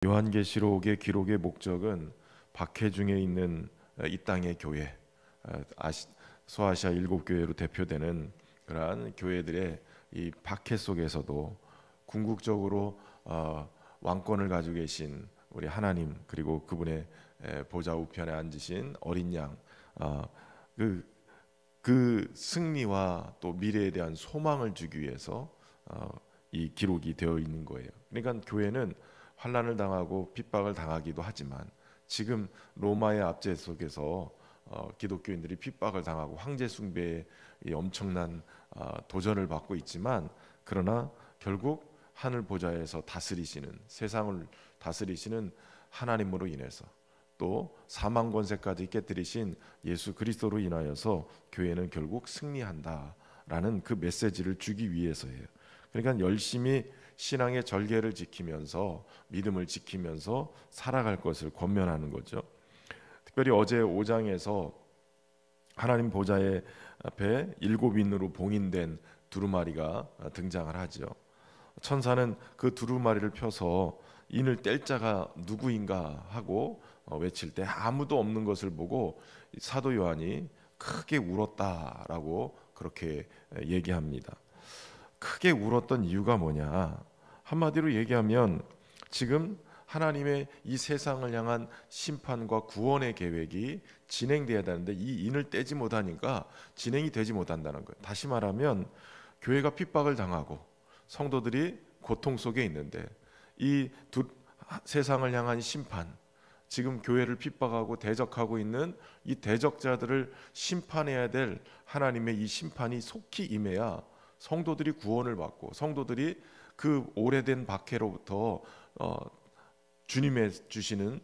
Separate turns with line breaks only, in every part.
요한계시록의 기록의 목적은 박해중에 있는 이 땅의 교회, 소아시아 7교회로 대표되는 그러한 교회들의 이 박해 속에서도 궁극적으로 왕권을 가지고 계신 우리 하나님, 그리고 그분의 보좌 우편에 앉으신 어린 양, 그 승리와 또 미래에 대한 소망을 주기 위해서 이 기록이 되어 있는 거예요. 그러니까 교회는 환난을 당하고 핍박을 당하기도 하지만, 지금 로마의 압제 속에서 기독교인들이 핍박을 당하고 황제 숭배의 엄청난 도전을 받고 있지만, 그러나 결국 하늘 보좌에서 다스리시는, 세상을 다스리시는 하나님으로 인해서, 또 사망 권세까지 깨뜨리신 예수 그리스도로 인하여서 교회는 결국 승리한다라는 그 메시지를 주기 위해서예요. 그러니까 열심히 신앙의 절개를 지키면서, 믿음을 지키면서 살아갈 것을 권면하는 거죠. 특별히 어제 5장에서 하나님 보좌의 앞에 7인으로 봉인된 두루마리가 등장을 하죠. 천사는 그 두루마리를 펴서 인을 뗄 자가 누구인가 하고 외칠 때 아무도 없는 것을 보고 사도 요한이 크게 울었다라고 그렇게 얘기합니다. 크게 울었던 이유가 뭐냐? 한마디로 얘기하면 지금 하나님의 이 세상을 향한 심판과 구원의 계획이 진행돼야 되는데 이 인을 떼지 못하니까 진행이 되지 못한다는 거예요. 다시 말하면 교회가 핍박을 당하고 성도들이 고통 속에 있는데, 이 세상을 향한 심판, 지금 교회를 핍박하고 대적하고 있는 이 대적자들을 심판해야 될 하나님의 이 심판이 속히 임해야 성도들이 구원을 받고, 성도들이 그 오래된 박해로부터 주님의 주시는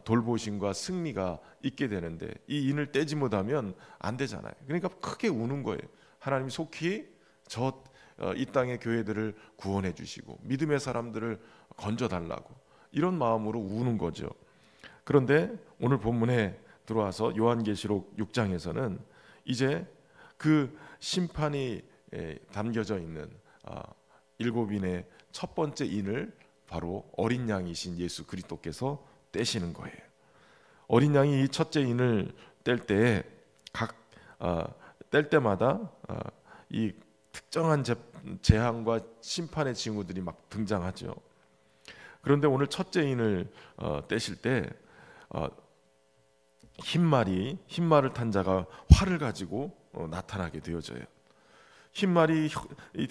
돌보심과 승리가 있게 되는데, 이 인을 떼지 못하면 안 되잖아요. 그러니까 크게 우는 거예요. 하나님 속히 이 땅의 교회들을 구원해 주시고 믿음의 사람들을 건져달라고, 이런 마음으로 우는 거죠. 그런데 오늘 본문에 들어와서 요한계시록 6장에서는 이제 그 심판이 담겨져 있는 7인의 첫 번째 인을 바로 어린 양이신 예수 그리스도께서 떼시는 거예요. 어린 양이 이 첫째 인을 뗄 때에 뗄 때마다 이 특정한 재앙과 심판의 징후들이 막 등장하죠. 그런데 오늘 첫째 인을 떼실 때 흰말을 탄 자가 활을 가지고 나타나게 되어져요. 흰말이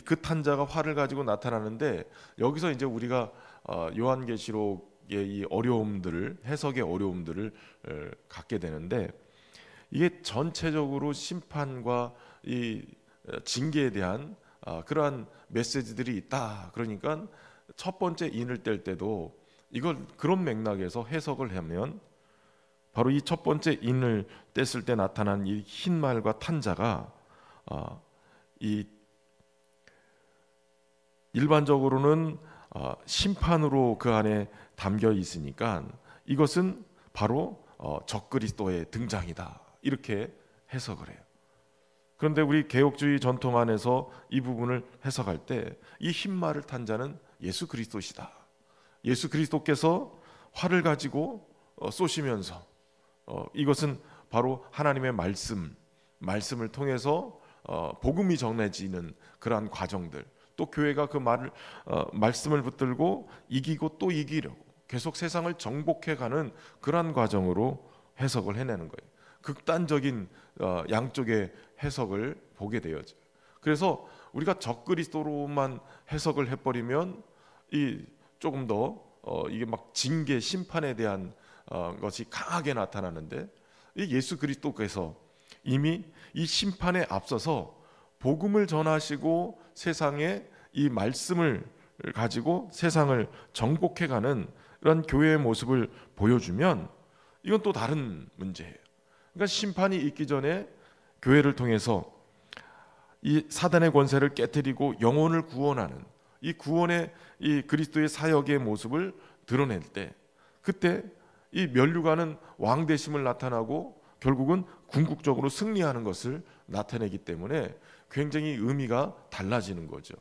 그 탄 자가 활을 가지고 나타나는데, 여기서 이제 우리가 요한계시록의 이 어려움들을, 해석의 어려움들을 갖게 되는데, 이게 전체적으로 심판과 이 징계에 대한 그러한 메시지들이 있다. 그러니까 첫 번째 인을 뗄 때도 이걸 그런 맥락에서 해석을 하면, 바로 이 첫 번째 인을 뗐을 때 나타난 이 흰말과 탄 자가 이 일반적으로는 심판으로 그 안에 담겨 있으니까 이것은 바로 적그리스도의 등장이다, 이렇게 해석을 해요. 그런데 우리 개혁주의 전통 안에서 이 부분을 해석할 때 이 흰말을 탄 자는 예수 그리스도시다. 예수 그리스도께서 활을 가지고 쏘시면서 이것은 바로 하나님의 말씀을 통해서 복음이 전해지는 그러한 과정들, 또 교회가 그 말씀을 붙들고 이기고 또 이기려고 계속 세상을 정복해가는 그러한 과정으로 해석을 해내는 거예요. 극단적인 양쪽의 해석을 보게 되어져요. 그래서 우리가 적그리스도로만 해석을 해버리면 조금 더 이게 막 징계, 심판에 대한 것이 강하게 나타나는데, 이 예수 그리스도께서 이미 이 심판에 앞서서 복음을 전하시고 세상에 이 말씀을 가지고 세상을 정복해가는 그런 교회의 모습을 보여주면, 이건 또 다른 문제예요. 그러니까 심판이 있기 전에 교회를 통해서 이 사단의 권세를 깨뜨리고 영혼을 구원하는 이 구원의 이 그리스도의 사역의 모습을 드러낼 때, 그때 이 면류관은 왕대심을 나타나고 결국은 궁극적으로 승리하는 것을 나타내기 때문에 굉장히 의미가 달라지는 거죠.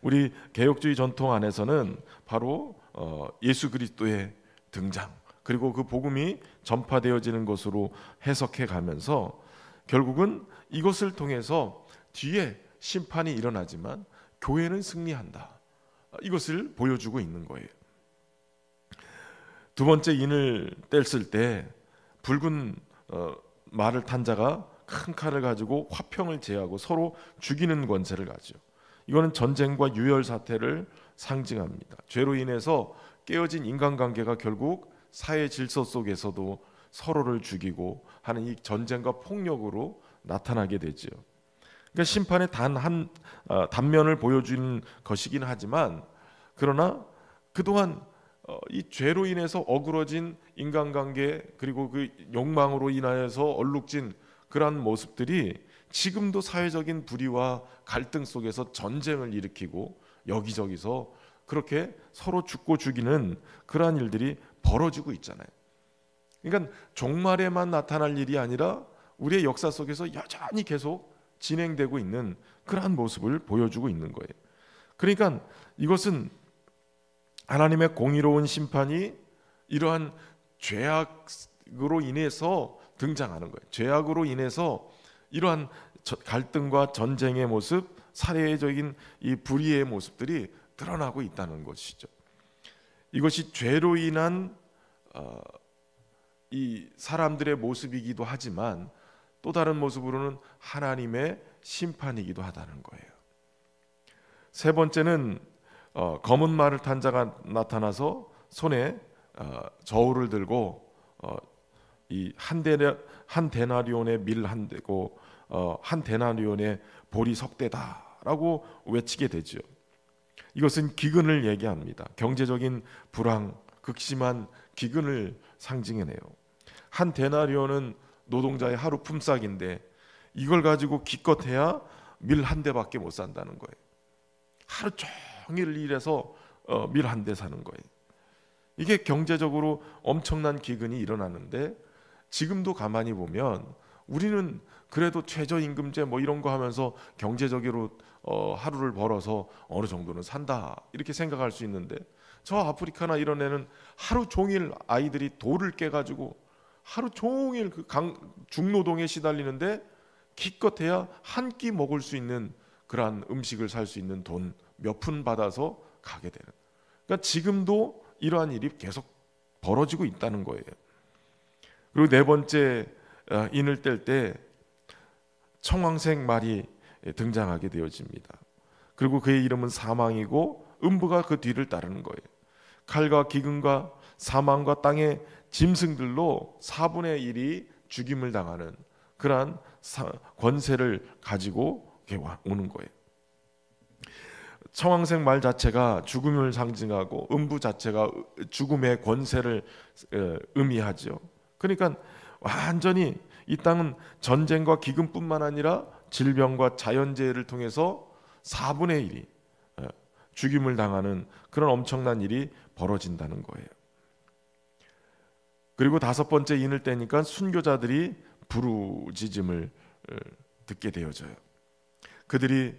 우리 개혁주의 전통 안에서는 바로 예수 그리스도의 등장, 그리고 그 복음이 전파되어지는 것으로 해석해 가면서 결국은 이것을 통해서 뒤에 심판이 일어나지만 교회는 승리한다, 이것을 보여주고 있는 거예요. 두 번째 인을 뗐을 때 붉은 말을 탄 자가 큰 칼을 가지고 화평을 제하고 서로 죽이는 권세를 가지요. 이거는 전쟁과 유혈 사태를 상징합니다. 죄로 인해서 깨어진 인간관계가 결국 사회 질서 속에서도 서로를 죽이고 하는 이 전쟁과 폭력으로 나타나게 되죠. 그러니까 심판의 단 한 단면을 보여주는 것이긴 하지만, 그러나 그동안 이 죄로 인해서 어그러진 인간관계, 그리고 그 욕망으로 인하여서 얼룩진 그러한 모습들이 지금도 사회적인 불의와 갈등 속에서 전쟁을 일으키고 여기저기서 그렇게 서로 죽고 죽이는 그러한 일들이 벌어지고 있잖아요. 그러니까 종말에만 나타날 일이 아니라 우리의 역사 속에서 여전히 계속 진행되고 있는 그러한 모습을 보여주고 있는 거예요. 그러니까 이것은 하나님의 공의로운 심판이 이러한 죄악으로 인해서 등장하는 거예요. 죄악으로 인해서 이러한 갈등과 전쟁의 모습, 사회적인 이 불의의 모습들이 드러나고 있다는 것이죠. 이것이 죄로 인한 이 사람들의 모습이기도 하지만 또 다른 모습으로는 하나님의 심판이기도 하다는 거예요. 세 번째는 검은 말을 탄 자가 나타나서 손에 저울을 들고 이 한 데나리온의 밀 한 대고 한 데나리온의 보리 석대다라고 외치게 되죠. 이것은 기근을 얘기합니다. 경제적인 불황, 극심한 기근을 상징해내요. 한 데나리온은 노동자의 하루 품삯인데 이걸 가지고 기껏해야 밀 한 대밖에 못 산다는 거예요. 하루 종일 일해서 밀 한 대 사는 거예요. 이게 경제적으로 엄청난 기근이 일어나는데, 지금도 가만히 보면 우리는 그래도 최저임금제 뭐 이런 거 하면서 경제적으로 하루를 벌어서 어느 정도는 산다 이렇게 생각할 수 있는데, 저 아프리카나 이런 애는 하루 종일 아이들이 돌을 깨가지고 하루 종일 그 중노동에 시달리는데 기껏해야 한 끼 먹을 수 있는 그러한 음식을 살 수 있는 돈 몇 푼 받아서 가게 되는. 그러니까 지금도 이러한 일이 계속 벌어지고 있다는 거예요. 그리고 네 번째 인을 뗄 때 청황색 말이 등장하게 되어집니다. 그리고 그의 이름은 사망이고 음부가 그 뒤를 따르는 거예요. 칼과 기근과 사망과 땅의 짐승들로 4분의 1이 죽임을 당하는 그러한 권세를 가지고 오는 거예요. 청황색 말 자체가 죽음을 상징하고 음부 자체가 죽음의 권세를 의미하죠. 그러니까 완전히 이 땅은 전쟁과 기근뿐만 아니라 질병과 자연재해를 통해서 4분의 1이 죽임을 당하는 그런 엄청난 일이 벌어진다는 거예요. 그리고 다섯 번째 인을 떼니까 순교자들이 부르짖음을 듣게 되어져요. 그들이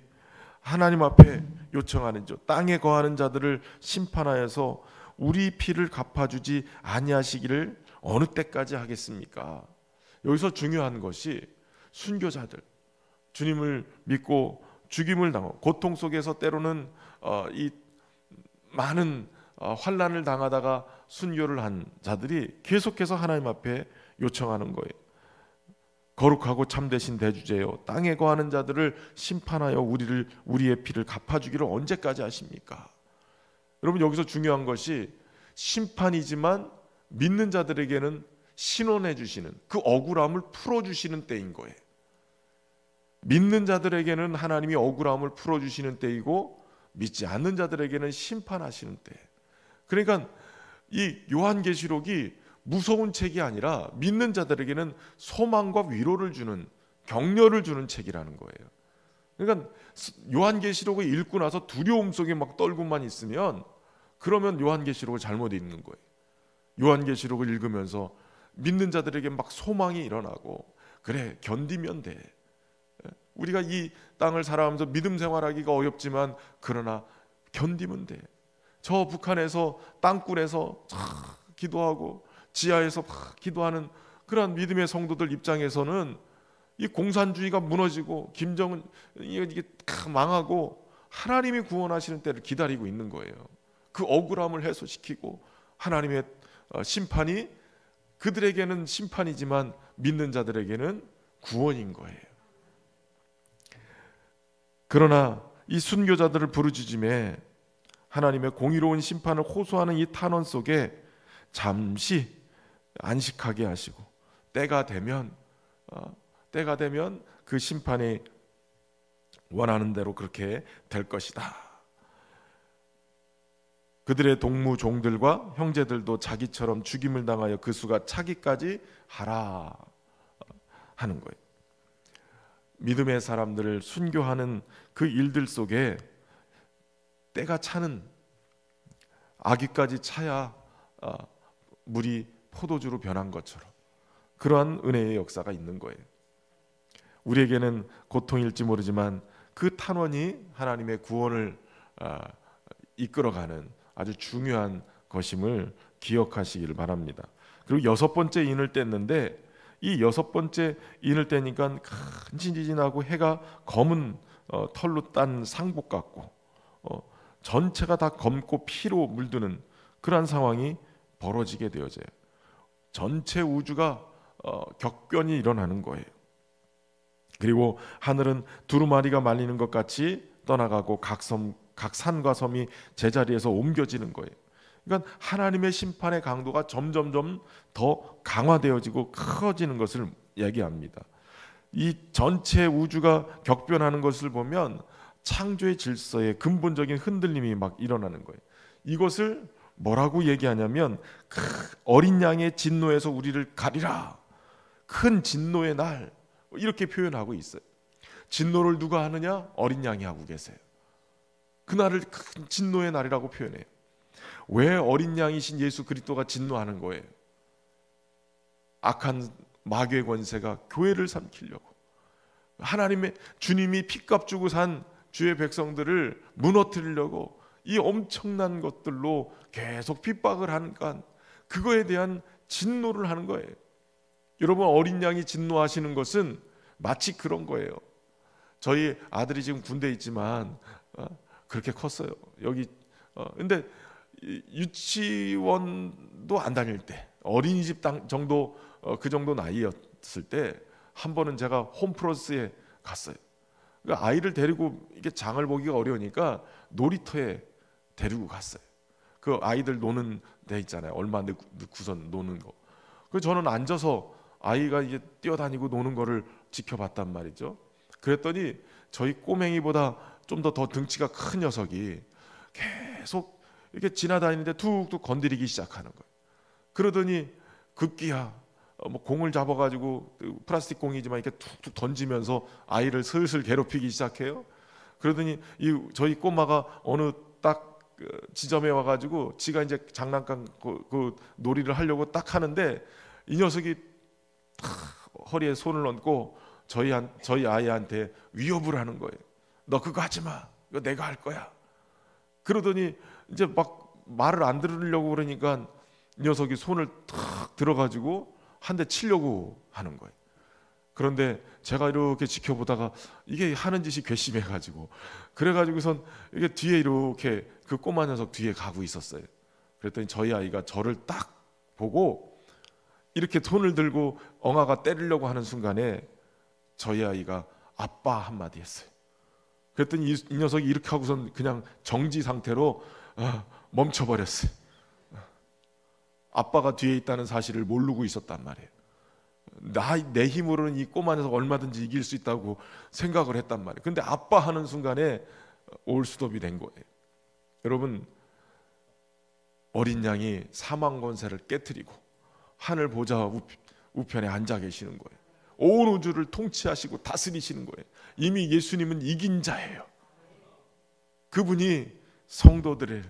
하나님 앞에 요청하는 자, 땅에 거하는 자들을 심판하여서 우리 피를 갚아주지 아니하시기를 어느 때까지 하겠습니까? 여기서 중요한 것이 순교자들, 주님을 믿고 죽임을 당하고 고통 속에서 때로는 이 많은 환난을 당하다가 순교를 한 자들이 계속해서 하나님 앞에 요청하는 거예요. 거룩하고 참되신 대주제여, 땅에 거하는 자들을 심판하여 우리의 피를 갚아주기를 언제까지 하십니까? 여러분, 여기서 중요한 것이 심판이지만 믿는 자들에게는 신원해 주시는, 그 억울함을 풀어주시는 때인 거예요. 믿는 자들에게는 하나님이 억울함을 풀어주시는 때이고, 믿지 않는 자들에게는 심판하시는 때. 그러니까 이 요한계시록이 무서운 책이 아니라 믿는 자들에게는 소망과 위로를 주는, 격려를 주는 책이라는 거예요. 그러니까 요한계시록을 읽고 나서 두려움 속에 막 떨고만 있으면 그러면 요한계시록을 잘못 읽는 거예요. 요한계시록을 읽으면서 믿는 자들에게 막 소망이 일어나고, 그래 견디면 돼. 우리가 이 땅을 살아가면서 믿음 생활하기가 어렵지만 그러나 견디면 돼. 저 북한에서 땅굴에서 기도하고 지하에서 기도하는 그러한 믿음의 성도들 입장에서는 이 공산주의가 무너지고 김정은 이게 다 망하고 하나님이 구원하시는 때를 기다리고 있는 거예요. 그 억울함을 해소시키고 하나님의 심판이 그들에게는 심판이지만 믿는 자들에게는 구원인 거예요. 그러나 이 순교자들을 부르짖음에 하나님의 공의로운 심판을 호소하는 이 탄원 속에 잠시 안식하게 하시고 때가 되면 그 심판이 원하는 대로 그렇게 될 것이다. 그들의 동무 종들과 형제들도 자기처럼 죽임을 당하여 그 수가 차기까지 하라 하는 거예요. 믿음의 사람들을 순교하는 그 일들 속에 때가 차는 아기까지 차야 물이 포도주로 변한 것처럼 그러한 은혜의 역사가 있는 거예요. 우리에게는 고통일지 모르지만 그 탄원이 하나님의 구원을 이끌어가는 아주 중요한 것임을 기억하시기를 바랍니다. 그리고 여섯 번째 인을 뗐는데 이 여섯 번째 인을 떼니까 간지지진하고 해가 검은 털로 딴 상복 같고 전체가 다 검고 피로 물드는 그러한 상황이 벌어지게 되어져요. 전체 우주가 격변이 일어나는 거예요. 그리고 하늘은 두루마리가 말리는 것 같이 떠나가고 각 산과 섬이 제자리에서 옮겨지는 거예요. 그러니까 하나님의 심판의 강도가 점점점 더 강화되어지고 커지는 것을 얘기합니다. 이 전체 우주가 격변하는 것을 보면 창조의 질서의 근본적인 흔들림이 막 일어나는 거예요. 이것을 뭐라고 얘기하냐면 어린 양의 진노에서 우리를 가리라, 큰 진노의 날, 이렇게 표현하고 있어요. 진노를 누가 하느냐? 어린 양이 하고 계세요. 그날을 큰 진노의 날이라고 표현해요. 왜 어린 양이신 예수 그리스도가 진노하는 거예요? 악한 마귀의 권세가 교회를 삼키려고, 하나님의 주님이 피값 주고 산 주의 백성들을 무너뜨리려고 이 엄청난 것들로 계속 핍박을 하니까 그거에 대한 진노를 하는 거예요. 여러분, 어린 양이 진노하시는 것은 마치 그런 거예요. 저희 아들이 지금 군대에 있지만 그렇게 컸어요. 여기 근데 유치원도 안 다닐 때, 어린이집 정도 그 정도 나이였을 때 한 번은 제가 홈플러스에 갔어요. 그러니까 아이를 데리고 이게 장을 보기가 어려우니까 놀이터에 데리고 갔어요. 그 아이들 노는 데 있잖아요. 얼마 넣고선 노는 거. 그래서 저는 앉아서 아이가 이제 뛰어다니고 노는 거를 지켜봤단 말이죠. 그랬더니 저희 꼬맹이보다 좀 더 등치가 큰 녀석이 계속 이렇게 지나다니는데 툭툭 건드리기 시작하는 거예요. 그러더니 급기야 공을 잡아가지고 플라스틱 공이지만 이렇게 툭툭 던지면서 아이를 슬슬 괴롭히기 시작해요. 그러더니 저희 꼬마가 어느 딱 지점에 와가지고 지가 이제 장난감 그 놀이를 하려고 딱 하는데 이 녀석이 허리에 손을 얹고 저희 아이한테 위협을 하는 거예요. 너 그거 하지 마. 이거 내가 할 거야. 그러더니 이제 막 말을 안 들으려고 그러니까 이 녀석이 손을 탁 들어가지고 한 대 치려고 하는 거예요. 그런데 제가 이렇게 지켜보다가 이게 하는 짓이 괘씸해가지고 그래가지고선 이게 뒤에 이렇게 그 꼬마 녀석 뒤에 가고 있었어요. 그랬더니 저희 아이가 저를 딱 보고 이렇게 손을 들고 엉아가 때리려고 하는 순간에 저희 아이가 아빠 한마디 했어요. 그랬더니 이 녀석이 이렇게 하고선 그냥 정지 상태로 멈춰버렸어요. 아빠가 뒤에 있다는 사실을 모르고 있었단 말이에요. 내 힘으로는 이 꼬마 녀석 얼마든지 이길 수 있다고 생각을 했단 말이에요. 근데 아빠 하는 순간에 올스톱이 된 거예요. 여러분, 어린 양이 사망 권세를 깨트리고 하늘 보좌 우편에 앉아 계시는 거예요. 온 우주를 통치하시고 다스리시는 거예요. 이미 예수님은 이긴 자예요. 그분이 성도들을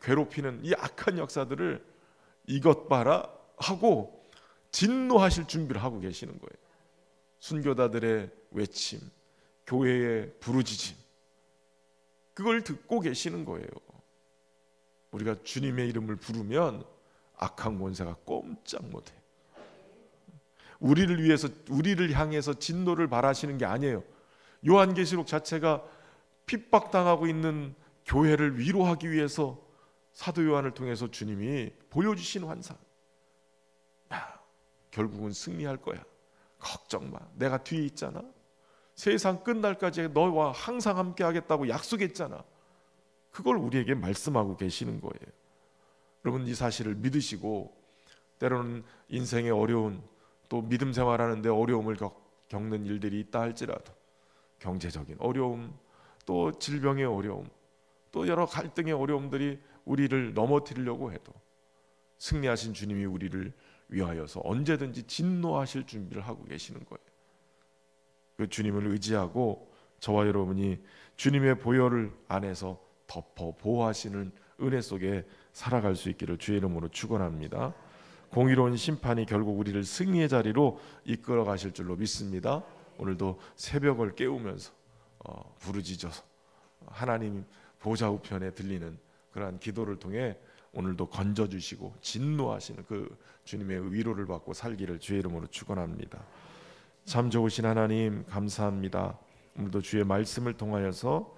괴롭히는 이 악한 역사들을 이것 봐라 하고 진노하실 준비를 하고 계시는 거예요. 순교자들의 외침, 교회의 부르짖음, 그걸 듣고 계시는 거예요. 우리가 주님의 이름을 부르면 악한 권세가 꼼짝 못해. 우리를 위해서, 우리를 향해서 진노를 바라시는 게 아니에요. 요한계시록 자체가 핍박당하고 있는 교회를 위로하기 위해서 사도 요한을 통해서 주님이 보여주신 환상. 결국은 승리할 거야. 걱정 마. 내가 뒤에 있잖아. 세상 끝날까지 너와 항상 함께 하겠다고 약속했잖아. 그걸 우리에게 말씀하고 계시는 거예요. 여러분, 이 사실을 믿으시고 때로는 인생의 어려운, 또 믿음 생활하는데 어려움을 겪는 일들이 있다 할지라도, 경제적인 어려움, 또 질병의 어려움, 또 여러 갈등의 어려움들이 우리를 넘어뜨리려고 해도 승리하신 주님이 우리를 위하여서 언제든지 진노하실 준비를 하고 계시는 거예요. 그 주님을 의지하고 저와 여러분이 주님의 보혈을 안에서 덮어 보호하시는 은혜 속에 살아갈 수 있기를 주의 이름으로 축원합니다. 공의로운 심판이 결국 우리를 승리의 자리로 이끌어 가실 줄로 믿습니다. 오늘도 새벽을 깨우면서 부르짖어서 하나님 보좌 우편에 들리는 그러한 기도를 통해 오늘도 건져주시고 진노하시는 그 주님의 위로를 받고 살기를 주의 이름으로 축원합니다. 참 좋으신 하나님 감사합니다. 오늘도 주의 말씀을 통하여서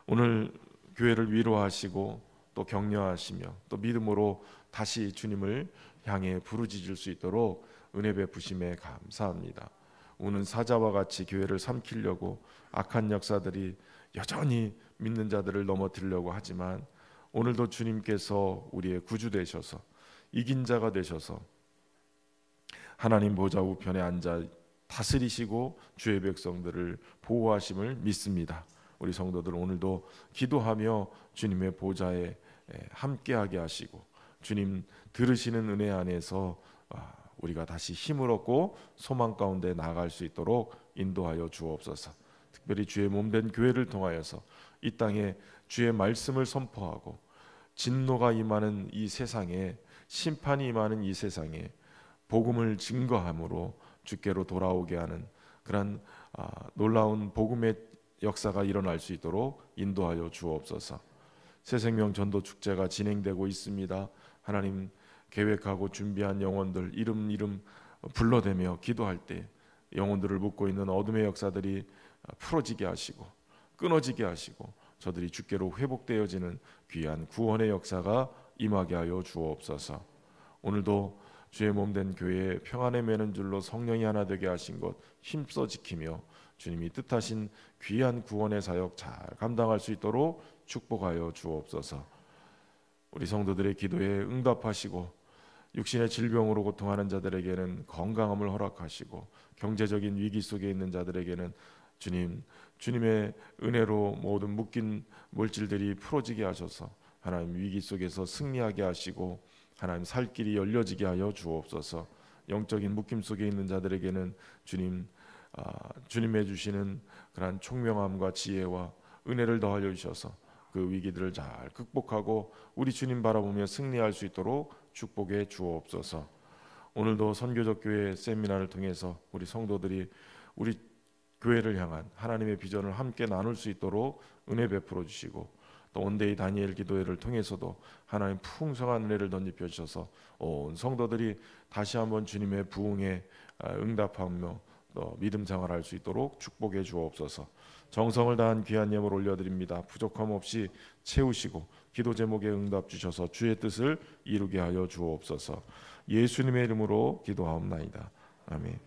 오늘 교회를 위로하시고 또 격려하시며 또 믿음으로 다시 주님을 향해 부르짖을 수 있도록 은혜 베푸심에 감사합니다. 우는 사자와 같이 교회를 삼키려고 악한 역사들이 여전히 믿는 자들을 넘어뜨리려고 하지만 오늘도 주님께서 우리의 구주 되셔서 이긴 자가 되셔서 하나님 보좌 우편에 앉아 다스리시고 주의 백성들을 보호하심을 믿습니다. 우리 성도들 오늘도 기도하며 주님의 보좌에 함께하게 하시고 주님 들으시는 은혜 안에서 우리가 다시 힘을 얻고 소망 가운데 나아갈 수 있도록 인도하여 주옵소서. 특별히 주의 몸된 교회를 통하여서 이 땅에 주의 말씀을 선포하고 진노가 임하는 이 세상에, 심판이 임하는 이 세상에 복음을 증거함으로 주께로 돌아오게 하는 그런 놀라운 복음의 역사가 일어날 수 있도록 인도하여 주옵소서. 새생명 전도 축제가 진행되고 있습니다. 하나님 계획하고 준비한 영혼들 이름 불러대며 기도할 때 영혼들을 묶고 있는 어둠의 역사들이 풀어지게 하시고 끊어지게 하시고 저들이 주께로 회복되어지는 귀한 구원의 역사가 임하게 하여 주옵소서. 오늘도 주의 몸된 교회에 평안의 매는 줄로 성령이 하나 되게 하신 것 힘써 지키며 주님이 뜻하신 귀한 구원의 사역 잘 감당할 수 있도록 축복하여 주옵소서. 우리 성도들의 기도에 응답하시고 육신의 질병으로 고통하는 자들에게는 건강함을 허락하시고 경제적인 위기 속에 있는 자들에게는 주님의 은혜로 모든 묶인 물질들이 풀어지게 하셔서 하나님 위기 속에서 승리하게 하시고 하나님 살 길이 열려지게 하여 주옵소서. 영적인 묶임 속에 있는 자들에게는 주님의 주시는 그러한 총명함과 지혜와 은혜를 더하여 주셔서 그 위기들을 잘 극복하고 우리 주님 바라보며 승리할 수 있도록 축복해 주옵소서. 오늘도 선교적 교회 세미나를 통해서 우리 성도들이 우리 교회를 향한 하나님의 비전을 함께 나눌 수 있도록 은혜 베풀어 주시고 또 온데이 다니엘 기도회를 통해서도 하나님 풍성한 은혜를 덧입혀 주셔서 온 성도들이 다시 한번 주님의 부흥에 응답하며 또 믿음 생활할 수 있도록 축복해 주옵소서. 정성을 다한 귀한 예물 올려드립니다. 부족함 없이 채우시고 기도 제목에 응답 주셔서 주의 뜻을 이루게 하여 주옵소서. 예수님의 이름으로 기도하옵나이다. 아멘.